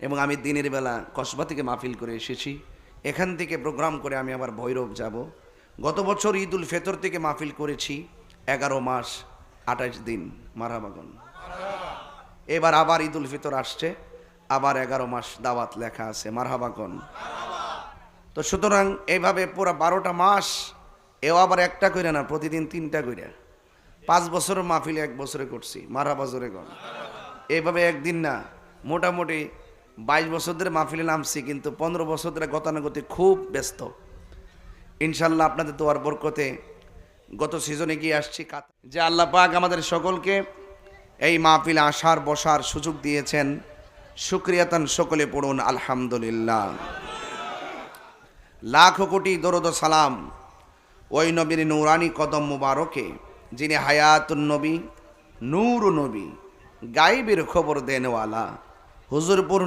এবং আমি দিনের বেলা কসবা থেকে মাহফিল করে এসেছি। এখান থেকে প্রোগ্রাম করে আমি আবার ভৈরব যাব। গত বছর ঈদ উল ফিতর থেকে মাহফিল করেছি 11 মাস 28 দিন, মারহাবাগন। এবার আবার ঈদ উল ফিতর আসছে, আবার 11 মাস দাওয়াত লেখা আছে, মারহাবাগন। তো সুতরাং এইভাবে পুরো 12টা মাস, এও আবার একটা কইরা না, প্রতিদিন 3টা কইরা। 5 বছরের মাহফিল 1 বছরে করছি, মারহাবা জোরে গন। এইভাবে একদিন না, মোটামুটি 22 বছর ধরে মাহফিলে নামছি, কিন্তু 15 বছর ধরে গতানুগতিক খুব ব্যস্ত। ইনশাল্লাহ আপনাদের দোয়ার বরকতে গত সিজনে গিয়ে আসছি। যে আল্লাহ পাক আমাদের সকলকে এই মাহফিলে আসার বসার সুযোগ দিয়েছেন, শুকরিয়াতান সকলে পড়ুন আলহামদুলিল্লাহ। লাখো কোটি দরুদ ও সালাম ওই নবীর নূরানি কদম মুবারকে, যিনি হায়াতুন নবী, নূর নবী, গায়েবের খবর দেনওয়ালা, হুজুরপুর